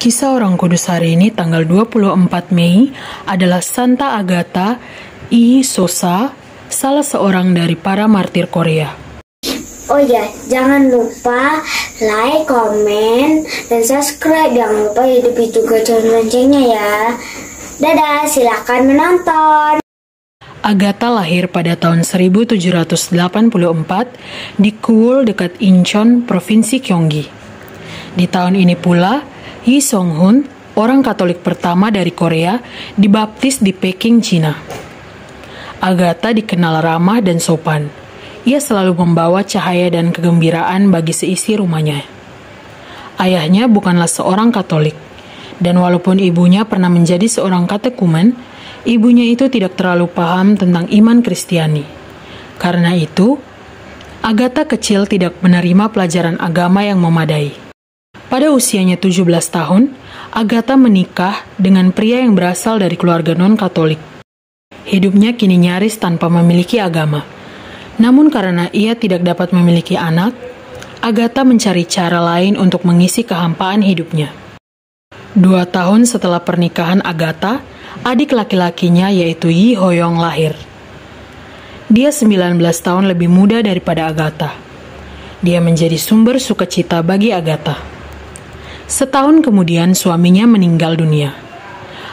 Kisah orang kudus hari ini tanggal 24 Mei adalah Santa Agatha I Sosa, salah seorang dari para martir Korea. Oh ya, jangan lupa like, komen, dan subscribe. Jangan lupa hidupi juga channel loncengnya ya. Dadah, silakan menonton. Agatha lahir pada tahun 1784 di Kuwol dekat Incheon, Provinsi Gyeonggi. Di tahun ini pula, Yi Song-hun, orang Katolik pertama dari Korea, dibaptis di Peking, Cina. Agatha dikenal ramah dan sopan. Ia selalu membawa cahaya dan kegembiraan bagi seisi rumahnya. Ayahnya bukanlah seorang Katolik, dan walaupun ibunya pernah menjadi seorang katekumen, ibunya itu tidak terlalu paham tentang iman Kristiani. Karena itu, Agatha kecil tidak menerima pelajaran agama yang memadai. Pada usianya 17 tahun, Agatha menikah dengan pria yang berasal dari keluarga non-Katolik. Hidupnya kini nyaris tanpa memiliki agama. Namun karena ia tidak dapat memiliki anak, Agatha mencari cara lain untuk mengisi kehampaan hidupnya. 2 tahun setelah pernikahan Agatha, adik laki-lakinya yaitu Yi Hoyong lahir. Dia 19 tahun lebih muda daripada Agatha. Dia menjadi sumber sukacita bagi Agatha. Setahun kemudian suaminya meninggal dunia.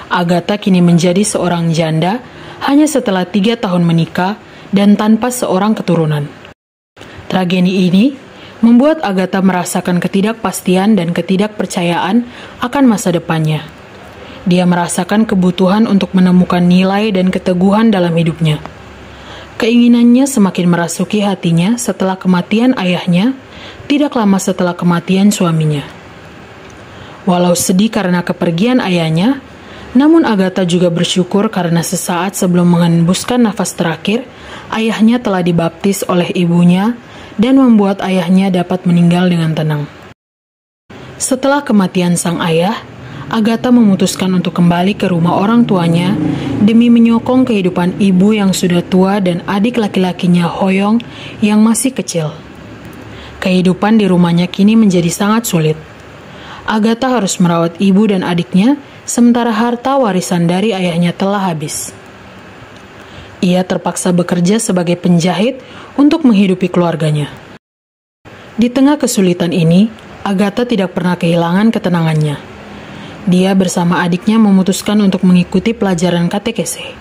Agatha kini menjadi seorang janda hanya setelah 3 tahun menikah dan tanpa seorang keturunan. Tragedi ini membuat Agatha merasakan ketidakpastian dan ketidakpercayaan akan masa depannya. Dia merasakan kebutuhan untuk menemukan nilai dan keteguhan dalam hidupnya. Keinginannya semakin merasuki hatinya setelah kematian ayahnya, tidak lama setelah kematian suaminya. Walau sedih karena kepergian ayahnya, namun Agatha juga bersyukur karena sesaat sebelum mengembuskan nafas terakhir, ayahnya telah dibaptis oleh ibunya dan membuat ayahnya dapat meninggal dengan tenang. Setelah kematian sang ayah, Agatha memutuskan untuk kembali ke rumah orang tuanya demi menyokong kehidupan ibu yang sudah tua dan adik laki-lakinya Hoyong yang masih kecil. Kehidupan di rumahnya kini menjadi sangat sulit. Agatha harus merawat ibu dan adiknya, sementara harta warisan dari ayahnya telah habis. Ia terpaksa bekerja sebagai penjahit untuk menghidupi keluarganya. Di tengah kesulitan ini, Agatha tidak pernah kehilangan ketenangannya. Dia bersama adiknya memutuskan untuk mengikuti pelajaran katekese.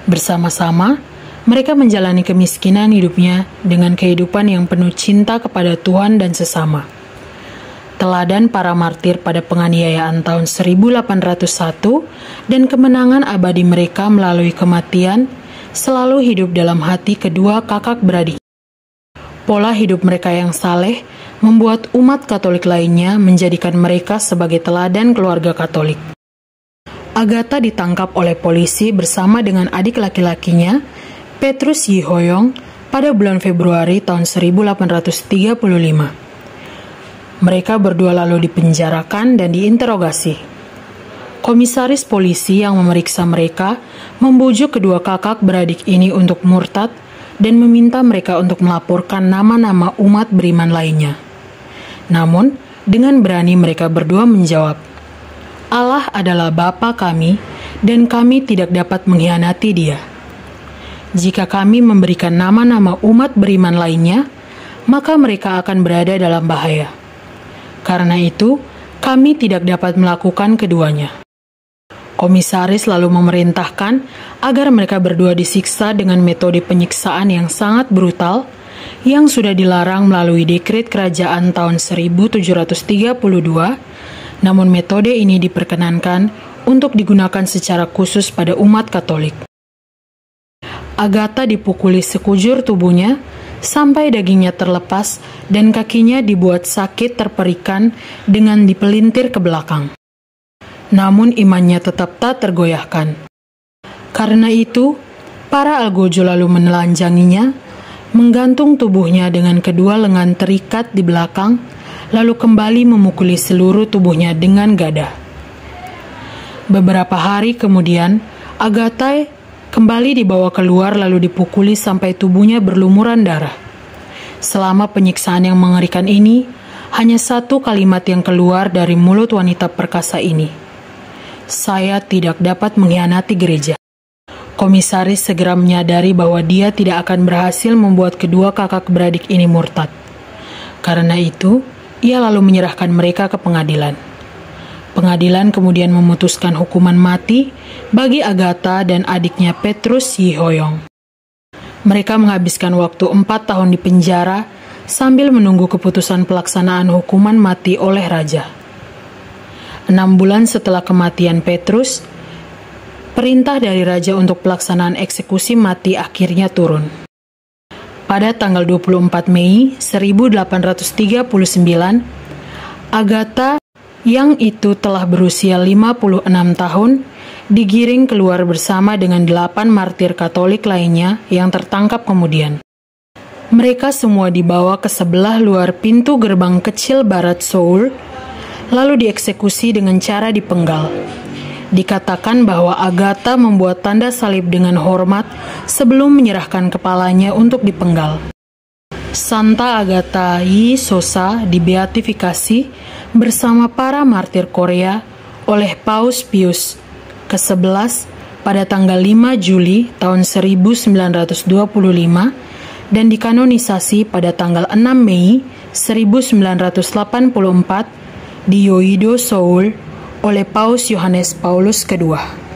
Bersama-sama, mereka menjalani kemiskinan hidupnya dengan kehidupan yang penuh cinta kepada Tuhan dan sesama. Teladan para martir pada penganiayaan tahun 1801 dan kemenangan abadi mereka melalui kematian selalu hidup dalam hati kedua kakak beradik. Pola hidup mereka yang saleh membuat umat Katolik lainnya menjadikan mereka sebagai teladan keluarga Katolik. Agatha ditangkap oleh polisi bersama dengan adik laki-lakinya, Petrus Yi Hoyong, pada bulan Februari tahun 1835. Mereka berdua lalu dipenjarakan dan diinterogasi. Komisaris polisi yang memeriksa mereka membujuk kedua kakak beradik ini untuk murtad dan meminta mereka untuk melaporkan nama-nama umat beriman lainnya. Namun, dengan berani mereka berdua menjawab, Allah adalah Bapa kami dan kami tidak dapat mengkhianati Dia. Jika kami memberikan nama-nama umat beriman lainnya, maka mereka akan berada dalam bahaya. Karena itu, kami tidak dapat melakukan keduanya. Komisaris lalu memerintahkan agar mereka berdua disiksa dengan metode penyiksaan yang sangat brutal yang sudah dilarang melalui dekret kerajaan tahun 1732, namun metode ini diperkenankan untuk digunakan secara khusus pada umat Katolik. Agatha dipukuli sekujur tubuhnya sampai dagingnya terlepas dan kakinya dibuat sakit terperikan dengan dipelintir ke belakang. Namun imannya tetap tak tergoyahkan. Karena itu, para algojo lalu menelanjanginya, menggantung tubuhnya dengan kedua lengan terikat di belakang, lalu kembali memukuli seluruh tubuhnya dengan gada. Beberapa hari kemudian, Agatha kembali dibawa keluar lalu dipukuli sampai tubuhnya berlumuran darah. Selama penyiksaan yang mengerikan ini, hanya satu kalimat yang keluar dari mulut wanita perkasa ini. Saya tidak dapat mengkhianati gereja. Komisaris segera menyadari bahwa dia tidak akan berhasil membuat kedua kakak beradik ini murtad. Karena itu, ia lalu menyerahkan mereka ke pengadilan. Pengadilan kemudian memutuskan hukuman mati bagi Agatha dan adiknya Petrus Yihoyong. Mereka menghabiskan waktu 4 tahun di penjara sambil menunggu keputusan pelaksanaan hukuman mati oleh raja. 6 bulan setelah kematian Petrus, perintah dari raja untuk pelaksanaan eksekusi mati akhirnya turun. Pada tanggal 24 Mei 1839, Agatha yang itu telah berusia 56 tahun digiring keluar bersama dengan 8 martir Katolik lainnya yang tertangkap kemudian. Mereka semua dibawa ke sebelah luar pintu gerbang kecil barat Seoul, lalu dieksekusi dengan cara dipenggal. Dikatakan bahwa Agatha membuat tanda salib dengan hormat sebelum menyerahkan kepalanya untuk dipenggal. Santa Agatha Yi Sosa dibeatifikasi bersama para martir Korea oleh Paus Pius ke-11 pada tanggal 5 Juli tahun 1925 dan dikanonisasi pada tanggal 6 Mei 1984 di Yeouido, Seoul oleh Paus Yohanes Paulus II.